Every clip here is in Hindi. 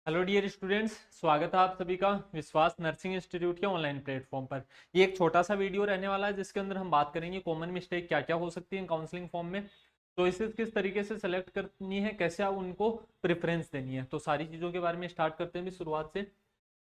हेलो डियर स्टूडेंट्स, स्वागत है आप सभी का विश्वास नर्सिंग इंस्टीट्यूट के ऑनलाइन प्लेटफॉर्म पर। ये एक छोटा सा वीडियो रहने वाला है जिसके अंदर हम बात करेंगे कॉमन मिस्टेक क्या क्या हो सकती है काउंसलिंग फॉर्म में, चॉइसेस किस तरीके से सेलेक्ट करनी है, कैसे आप उनको प्रेफरेंस देनी है। तो सारी चीज़ों के बारे में स्टार्ट करते हैं भी शुरुआत से।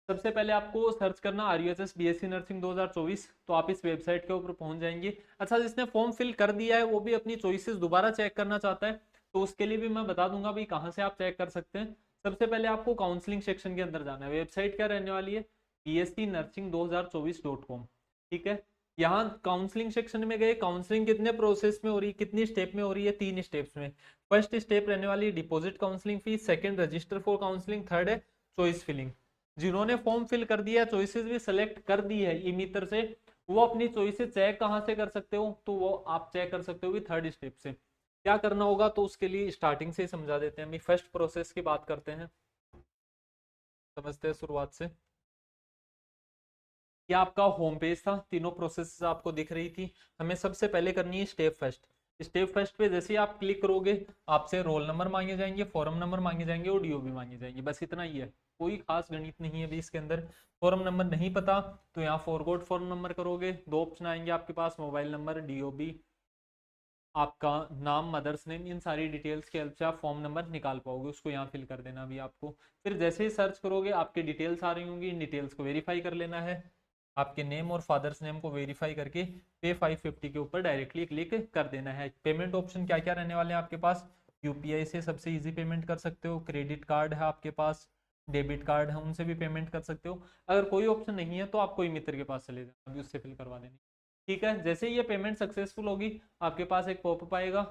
सबसे पहले आपको सर्च करना RUHS BSc नर्सिंग 2024, तो आप इस वेबसाइट के ऊपर पहुंच जाएंगे। अच्छा, जिसने फॉर्म फिल कर दिया है वो भी अपनी चॉइसेस दोबारा चेक करना चाहता है तो उसके लिए भी मैं बता दूंगा भाई कहाँ से आप चेक कर सकते हैं। सबसे पहले आपको काउंसलिंग सेक्शन के अंदर जाना है। वेबसाइट क्या रहने वाली है? bscnursing2024.com। ठीक है, यहाँ काउंसलिंग सेक्शन में गए। काउंसलिंग कितने प्रोसेस में हो रही है, कितनी स्टेप में हो रही है? 3 स्टेप्स में। फर्स्ट स्टेप रहने वाली है deposit counselling fees, second register for counselling, third है चॉइस फिलिंग। जिन्होंने फॉर्म फिल कर दिया, चॉइसेस भी सेलेक्ट कर दी है ई मित्र से, वो अपनी चॉइसेस चेक कहाँ से कर सकते हो? तो वो आप चेक कर सकते हो भी थर्ड स्टेप से। क्या करना होगा तो उसके लिए स्टार्टिंग से ही समझा देते हैं। अभी फर्स्ट प्रोसेस की बात करते हैं, समझते हैं शुरुआत से। ये आपका होम पेज था, तीनों प्रोसेस आपको दिख रही थी। हमें सबसे पहले करनी है स्टेप फर्स्ट। स्टेप फर्स्ट पे जैसे ही आप क्लिक करोगे, आपसे रोल नंबर मांगे जाएंगे, फॉर्म नंबर मांगे जाएंगे और DOB मांगे जाएंगे। बस इतना ही है, कोई खास गणित नहीं है अभी इसके अंदर। फॉर्म नंबर नहीं पता तो यहाँ फॉरगॉट फॉर्म नंबर करोगे, दो ऑप्शन आएंगे आपके पास, मोबाइल नंबर, DOB, आपका नाम, मदर्स नेम। इन सारी डिटेल्स के हेल्प से आप फॉर्म नंबर निकाल पाओगे, उसको यहाँ फिल कर देना भी आपको। फिर जैसे ही सर्च करोगे आपकी डिटेल्स आ रही होंगी, इन डिटेल्स को वेरीफाई कर लेना है। आपके नेम और फादर्स नेम को वेरीफाई करके पे 550 के ऊपर डायरेक्टली क्लिक कर देना है। पेमेंट ऑप्शन क्या क्या रहने वाले हैं आपके पास? UPI से सबसे इजी पेमेंट कर सकते हो, क्रेडिट कार्ड है आपके पास, डेबिट कार्ड है, उनसे भी पेमेंट कर सकते हो। अगर कोई ऑप्शन नहीं है तो आप कोई मित्र के पास चले जाओ, अभी उससे फिल करवा देनी। ठीक है, जैसे ही ये पेमेंट सक्सेसफुल होगी आपके पास एक पॉपअप आएगा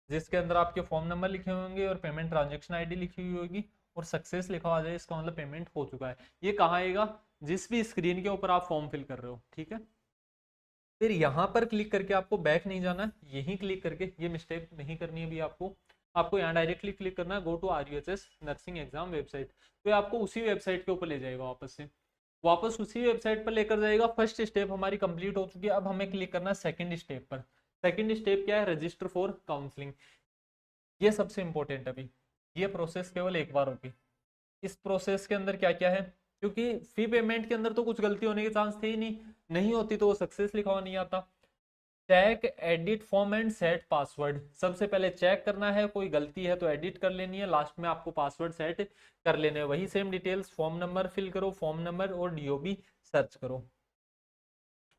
जिसके अंदर आपके फॉर्म नंबर लिखे होंगे और पेमेंट ट्रांजेक्शन आईडी लिखी हुई होगी और सक्सेस लिखा आ जाए, इसका मतलब पेमेंट हो चुका है। ये कहाँ आएगा? जिस भी स्क्रीन के ऊपर आप फॉर्म फिल कर रहे हो। ठीक है, फिर यहाँ पर क्लिक करके आपको बैक नहीं जाना है, यहीं क्लिक करके ये मिस्टेक नहीं करनी है भी आपको। आपको यहाँ डायरेक्टली क्लिक करना है go to RUHS nursing exam website. तो ये आपको उसी वेबसाइट के ऊपर ले जाएगा, वापस उसी वेबसाइट पर लेकर जाएगा। फर्स्ट स्टेप हमारी कंप्लीट हो चुकी है, अब हमें क्लिक करना है सेकंड स्टेप पर। सेकंड स्टेप क्या है? Register for counselling. ये सबसे इंपॉर्टेंट। अभी ये प्रोसेस केवल एक बार होगी। इस प्रोसेस के अंदर क्या क्या है, क्योंकि फी पेमेंट के अंदर तो कुछ गलती होने के चांस थे ही नहीं, नहीं होती तो वो सक्सेस लिखा हुआ नहीं आता। Check edit form and set password. सबसे पहले चेक करना है, कोई गलती है तो एडिट कर लेनी है, लास्ट में आपको पासवर्ड सेट कर लेने हैं। वही same details, form number fill करो, फॉर्म नंबर और DOB सर्च करो।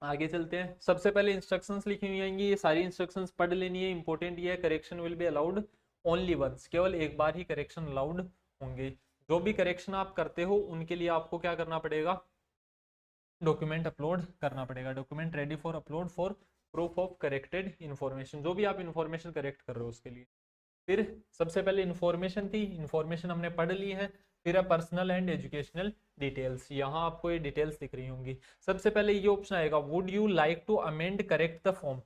आगे चलते हैं। सबसे पहले इंस्ट्रक्शंस लिखी हुई आएंगी, ये सारी इंस्ट्रक्शंस पढ़ लेनी है। इंपॉर्टेंट ये है, correction will be allowed only once, केवल एक बार ही करेक्शन अलाउड होंगे। जो भी करेक्शन आप करते हो उनके लिए आपको क्या करना पड़ेगा? डॉक्यूमेंट अपलोड करना पड़ेगा। Document ready for upload for proof of corrected information, जो भी आप इन्फॉर्मेशन करेक्ट कर रहे हो उसके लिए। फिर सबसे पहले इन्फॉर्मेशन थी, इन्फॉर्मेशन हमने पढ़ ली है। फिर है पर्सनल एंड एजुकेशनल डिटेल्स, यहाँ आपको ये डिटेल्स दिख रही होंगी। सबसे पहले ये ऑप्शन आएगा, would you like to amend correct the form.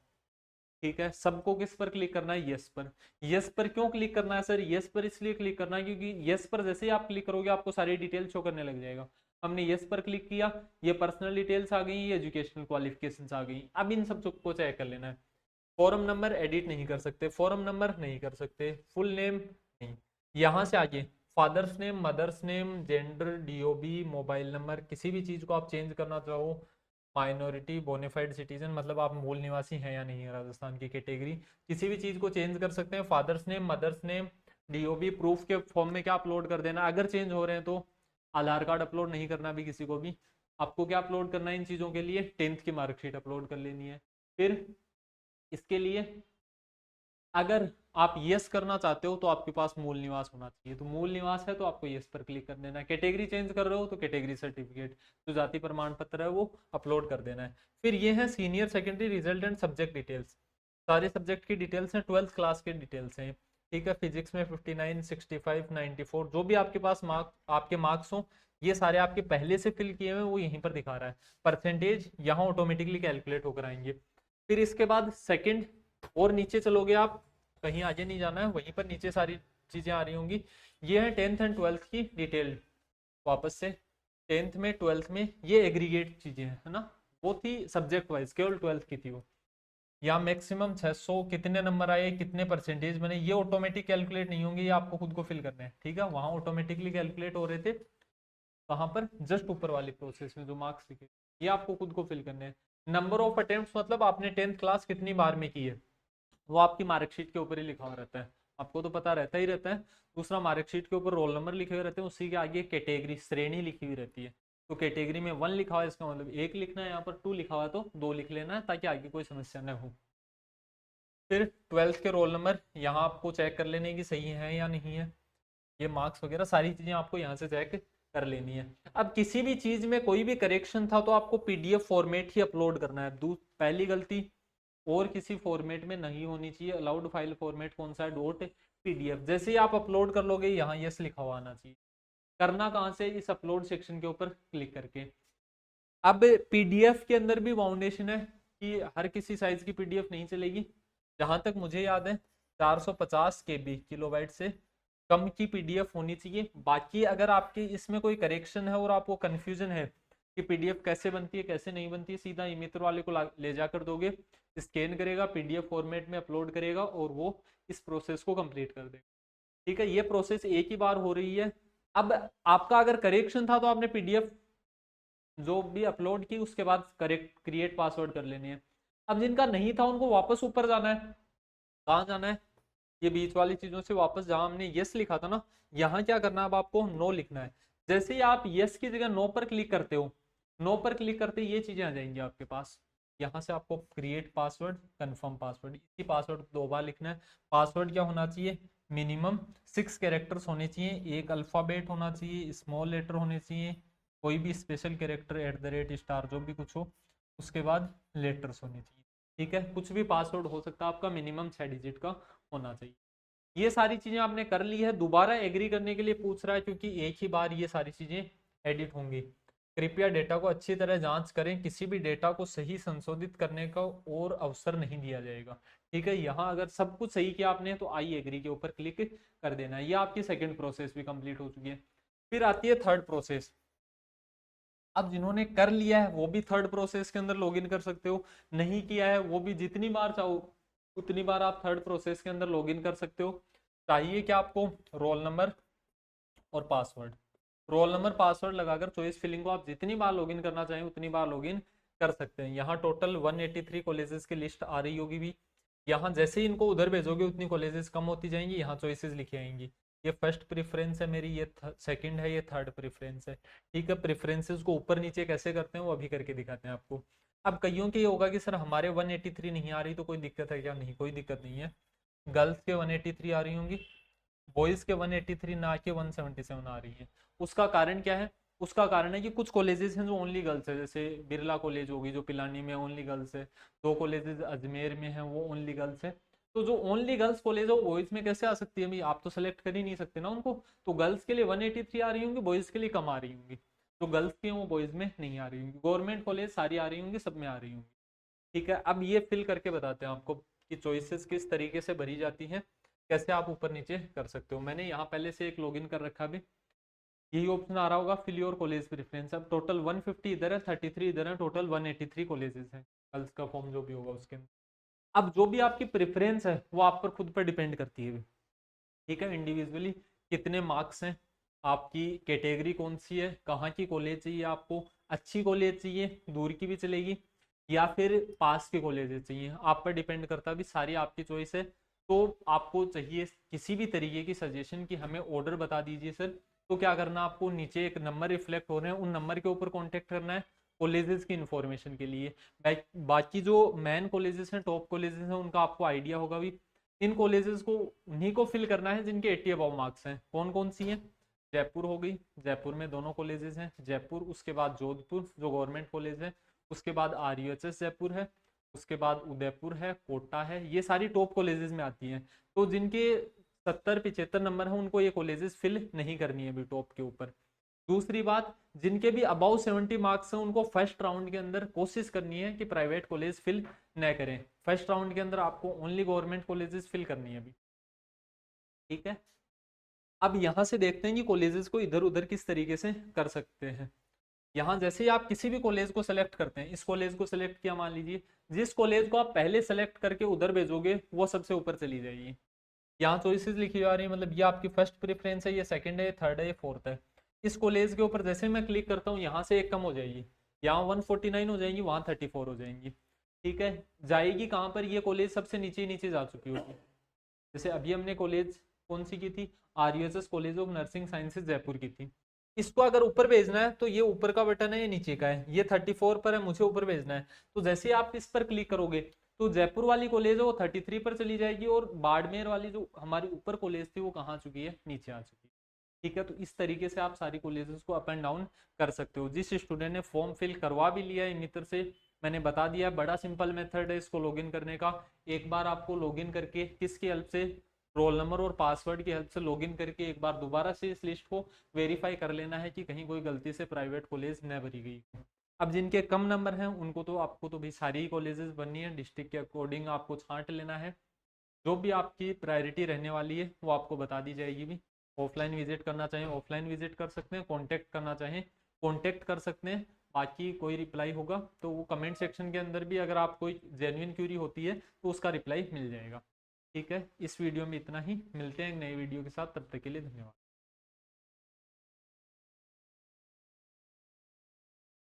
ठीक है, सबको किस पर क्लिक करना है? यस पर। यस पर क्यों क्लिक करना है सर? यस पर इसलिए क्लिक करना है क्योंकि यस पर जैसे ही आप क्लिक करोगे आपको सारी डिटेल शो करने लग जाएगा। हमने यस पर क्लिक किया, ये पर्सनल डिटेल्स आ गई, ये एजुकेशनल क्वालिफिकेशंस आ गई। अब इन सब को चेक कर लेना है। फॉर्म नंबर एडिट नहीं कर सकते, फॉर्म नंबर नहीं कर सकते, फुल नेम नहीं। यहाँ से आगे father's name, mother's name, gender, DOB, mobile number, किसी भी चीज को आप चेंज करना चाहो। माइनॉरिटी, बोनेफाइड सिटीजन, मतलब आप मूल निवासी हैं या नहीं है राजस्थान की, कैटेगरी, किसी भी चीज को चेंज कर सकते हैं। Father's name, mother's name, DOB proof के फॉर्म में क्या अपलोड कर देना, अगर चेंज हो रहे हैं तो। आधार कार्ड अपलोड नहीं करना भी किसी को भी। आपको क्या अपलोड करना है इन चीजों के लिए? 10th की मार्कशीट अपलोड कर लेनी है। फिर इसके लिए अगर आप यस करना चाहते हो तो आपके पास मूल निवास होना चाहिए, तो मूल निवास है तो आपको यस पर क्लिक कर देना है। कैटेगरी चेंज कर रहे हो तो कैटेगरी सर्टिफिकेट, जो जाति प्रमाण पत्र है वो अपलोड कर देना है। फिर ये है senior secondary result and subject details. सारे सब्जेक्ट की डिटेल्स हैं, 12th क्लास के डिटेल्स हैं। ठीक है, फिजिक्स में 59, 65, 94, जो भी आपके पास आपके मार्क्स हो, ये सारे आपके पहले से फिल किए हुए वो यहीं पर दिखा रहा है। परसेंटेज यहाँ ऑटोमेटिकली कैलकुलेट होकर आएंगे। फिर इसके बाद सेकंड और नीचे चलोगे आप, कहीं आगे नहीं जाना है, वहीं पर नीचे सारी चीजें आ रही होंगी। ये है 10th एंड 12th की डिटेल। वापस से 10th में 12th में ये एग्रीगेट चीजें हैं, है ना, वो थी सब्जेक्ट वाइज, केवल 12th की थी वो। या मैक्सिमम 600 कितने नंबर आए, कितने परसेंटेज बने, ये ऑटोमेटिक कैलकुलेट नहीं होंगे, ये आपको खुद को फिल करना है। ठीक है, वहां ऑटोमेटिकली कैलकुलेट हो रहे थे, कहां पर, जस्ट ऊपर वाली प्रोसेस में जो मार्क्स लिखे, ये आपको खुद को फिल करने हैं। नंबर ऑफ अटेम्प्ट्स मतलब आपने 10th क्लास कितनी बार में की है, वो आपकी मार्कशीट के ऊपर ही लिखा हुआ रहता है, आपको तो पता रहता ही रहता है। दूसरा, मार्कशीट के ऊपर रोल नंबर लिखे हुए रहते हैं, उसी के आगे कैटेगरी श्रेणी लिखी हुई रहती है। तो कैटेगरी में 1 लिखा हुआ है, इसका मतलब 1 लिखना है, यहाँ पर 2 लिखा हुआ है तो 2 लिख लेना है, ताकि आगे कोई समस्या न हो। फिर 12th के रोल नंबर यहाँ आपको चेक कर लेने की सही है या नहीं है, ये मार्क्स वगैरह सारी चीजें आपको यहाँ से चेक कर लेनी है। अब किसी भी चीज में कोई भी करेक्शन था तो आपको पीडीएफ फॉर्मेट ही अपलोड करना है। पहली गलती, और किसी फॉर्मेट में नहीं होनी चाहिए। अलाउड फाइल फॉर्मेट कौन सा है, डॉट पीडीएफ। जैसे ही आप अपलोड कर लोगे, यहाँ यस लिखा हुआ आना चाहिए। करना कहाँ से, इस अपलोड सेक्शन के ऊपर क्लिक करके। अब पीडीएफ के अंदर भी बाउंडेशन है कि हर किसी साइज की पीडीएफ नहीं चलेगी। जहां तक मुझे याद है 450 केबी किलोबाइट से कम की पीडीएफ होनी चाहिए। बाकी अगर आपके इसमें कोई करेक्शन है और आपको कंफ्यूजन है कि पीडीएफ कैसे बनती है कैसे नहीं बनती है, सीधा ई मित्र वाले को ले जाकर दोगे, स्कैन करेगा, पीडीएफ फॉर्मेट में अपलोड करेगा और वो इस प्रोसेस को कंप्लीट कर देगा। ठीक है, ये प्रोसेस एक ही बार हो रही है। अब आपका अगर करेक्शन था तो आपने पीडीएफ जो भी अपलोड की उसके बाद करेक्ट क्रिएट पासवर्ड कर लेनी है। अब जिनका नहीं था उनको वापस ऊपर जाना है। कहाँ जाना है, ये बीच वाली चीजों से वापस, जहां हमने यस लिखा था ना, यहाँ क्या करना है, अब आपको नो लिखना है। जैसे ही आप यस की जगह नो पर क्लिक करते हो, नो पर क्लिक करते ही ये चीजें आ जाएंगी आपके पास। यहाँ से आपको क्रिएट पासवर्ड, कंफर्म पासवर्ड, इसी पासवर्ड को 2 बार लिखना है। पासवर्ड क्या होना चाहिए, मिनिमम 6 कैरेक्टर्स होने चाहिए, एक अल्फाबेट होना चाहिए, स्मॉल लेटर होने चाहिए, कोई भी स्पेशल कैरेक्टर @ जो भी कुछ हो, उसके बाद लेटर्स होने चाहिए। ठीक है, कुछ भी पासवर्ड हो सकता है आपका, मिनिमम 6 डिजिट का होना चाहिए। ये सारी चीजें आपने कर ली है। दोबारा एग्री करने के लिए पूछ रहा है, क्योंकि एक ही बार ये सारी चीजें एडिट होंगी। कृपया डेटा को अच्छी तरह जांच करें, किसी भी डेटा को सही संशोधित करने का और अवसर नहीं दिया जाएगा। ठीक है, यहाँ अगर सब कुछ सही किया आपने तो आई एग्री के ऊपर क्लिक कर देना है। ये आपकी सेकंड प्रोसेस भी कंप्लीट हो चुकी है। फिर आती है थर्ड प्रोसेस। अब जिन्होंने कर लिया है वो भी थर्ड प्रोसेस के अंदर लॉगिन कर सकते हो, नहीं किया है वो भी जितनी बार चाहो उतनी बार आप थर्ड प्रोसेस के अंदर लॉगिन कर सकते हो। चाहिए क्या आपको, रोल नंबर और पासवर्ड। रोल नंबर पासवर्ड लगाकर चॉइस फिलिंग को आप जितनी बार लॉगिन करना चाहें उतनी बार लॉगिन कर सकते हैं। यहाँ टोटल 183 कॉलेजेस की लिस्ट आ रही होगी भी। यहाँ जैसे ही इनको उधर भेजोगे उतनी कॉलेजेस कम होती जाएंगी, यहाँ चॉइसेस लिखी आएंगी। ये फर्स्ट प्रेफरेंस है मेरी, ये सेकंड है, ये थर्ड प्रेफरेंस है। ठीक है, प्रेफरेंसेस को ऊपर नीचे कैसे करते हैं वो अभी करके दिखाते हैं आपको। अब कईयों के ये होगा कि सर हमारे 183 नहीं आ रही तो कोई दिक्कत है क्या, नहीं कोई दिक्कत नहीं है। गर्ल्स के 183 आ रही होंगी, बॉयज के 183 ना के 177 आ रही है। उसका कारण क्या है, उसका कारण है कि कुछ कॉलेजेस हैं जो ओनली गर्ल्स है, जैसे बिरला कॉलेज होगी जो पिलानी में ओनली गर्ल्स है, 2 कॉलेजेस अजमेर में हैं वो ओनली गर्ल्स है। तो जो ओनली गर्ल्स कॉलेज है वो बॉयज में कैसे आ सकती है, अभी आप तो सेलेक्ट कर ही नहीं सकते ना उनको। तो गर्ल्स के लिए 183 आ रही होंगी, बॉयज के लिए कम आ रही होंगी। तो गर्ल्स की वो बॉयज में नहीं आ रही होंगी। गवर्नमेंट कॉलेज सारी आ रही होंगी, सब में आ रही होंगी। ठीक है, अब ये फिल करके बताते हैं आपको कि चॉइसेस किस तरीके से भरी जाती हैं, कैसे आप ऊपर नीचे कर सकते हो। मैंने यहाँ पहले से एक लॉगिन कर रखा भी, यही ऑप्शन आ रहा होगा फिल योर कॉलेज प्रेफरेंस। अब टोटल 150 इधर है, 33 इधर है, टोटल 183 कॉलेजेस हैं। गर्ल्स का फॉर्म जो भी होगा उसके अंदर, अब जो भी आपकी प्रेफरेंस है वो आप पर खुद पर डिपेंड करती है। ठीक है, इंडिविजुअली कितने मार्क्स हैं, आपकी कैटेगरी कौन सी है, कहाँ की कॉलेज चाहिए आपको, अच्छी कॉलेज चाहिए, दूर की भी चलेगी, या फिर पास के कॉलेज चाहिए, आप पर डिपेंड करता है। भी सारी आपकी चॉइस है। तो आपको चाहिए किसी भी तरीके की सजेशन कि हमें ऑर्डर बता दीजिए सर, तो क्या करना, आपको नीचे एक नंबर रिफ्लेक्ट हो रहे हैं, उन नंबर के ऊपर कॉन्टेक्ट करना है कॉलेजेस की इन्फॉर्मेशन के लिए। बाकी जो मेन कॉलेजेस हैं, टॉप कॉलेजेस हैं, उनका आपको आइडिया होगा भी। इन कॉलेजेस को उन्हीं को फिल करना है जिनके 80 अबव मार्क्स हैं। कौन कौन सी हैं, जयपुर हो गई, जयपुर में दोनों कॉलेजेस हैं, जयपुर, उसके बाद जोधपुर जो गवर्नमेंट कॉलेज है, उसके बाद RUHS जयपुर है, उसके बाद उदयपुर है, कोटा है, ये सारी टॉप कॉलेजेस में आती हैं। तो जिनके 70-75 नंबर है उनको ये कॉलेजेस फिल नहीं करनी है अभी टॉप के ऊपर। दूसरी बात, जिनके भी अबाउ 70 मार्क्स हैं उनको फर्स्ट राउंड के अंदर कोशिश करनी है कि प्राइवेट कॉलेज फिल न करें। फर्स्ट राउंड के अंदर आपको ओनली गवर्नमेंट कॉलेजेस फिल करनी है अभी। ठीक है, अब यहां से देखते हैं कि कॉलेजेस को इधर उधर किस तरीके से कर सकते हैं। यहाँ जैसे ही आप किसी भी कॉलेज को सेलेक्ट करते हैं, इस कॉलेज को सेलेक्ट किया मान लीजिए, जिस कॉलेज को आप पहले सेलेक्ट करके उधर भेजोगे वो सबसे ऊपर चली जाएगी। यहाँ चॉइसेस लिखी जा रही है, मतलब ये आपकी फर्स्ट प्रेफरेंस है, ये सेकंड है, थर्ड है, ये फोर्थ है। इस कॉलेज के ऊपर जैसे मैं क्लिक करता हूँ, यहाँ से एक कम हो जाएगी, यहाँ 149 हो जाएंगी, वहाँ 34 हो जाएंगी। ठीक है, जाएगी कहाँ पर, ये कॉलेज सबसे नीचे नीचे जा चुकी होगी। जैसे अभी हमने कॉलेज कौन सी की थी, RUSS college of nursing sciences Jaipur की थी। इसको अगर ऊपर भेजना है तो ये ऊपर का बटन है, ये नीचे का है, ये 34 पर है, मुझे ऊपर भेजना है। तो जैसे ही आप इस पर क्लिक करोगे तो जयपुर वाली कॉलेज है वो 33 पर चली जाएगी, और बाड़मेर वाली जो हमारी ऊपर कॉलेज थी वो कहाँ आ चुकी है, नीचे आ चुकी है। ठीक है, तो इस तरीके से आप सारी कॉलेजेस को अप एंड डाउन कर सकते हो। जिस स्टूडेंट ने फॉर्म फिल करवा भी लिया है मित्र से, मैंने बता दिया, बड़ा सिंपल मेथड है इसको लॉगिन करने का। एक बार आपको लॉगिन करके किसकी हेल्प से, रोल नंबर और पासवर्ड की हेल्प से लॉगिन करके एक बार दोबारा से इस लिस्ट को वेरीफाई कर लेना है कि कहीं कोई गलती से प्राइवेट कॉलेज न भरी गई। अब जिनके कम नंबर हैं उनको तो आपको तो भी सारी ही कॉलेजेस बननी है, डिस्ट्रिक्ट के अकॉर्डिंग आपको छांट लेना है। जो भी आपकी प्रायोरिटी रहने वाली है वो आपको बता दी जाएगी भी। ऑफलाइन विजिट करना चाहें ऑफलाइन विजिट कर सकते हैं, कॉन्टैक्ट करना चाहें कॉन्टैक्ट कर सकते हैं। बाकी कोई रिप्लाई होगा तो वो कमेंट सेक्शन के अंदर भी अगर आप कोई जेन्युइन क्यूरी होती है तो उसका रिप्लाई मिल जाएगा। ठीक है, इस वीडियो में इतना ही, मिलते हैं एक नई वीडियो के साथ, तब तक के लिए धन्यवाद।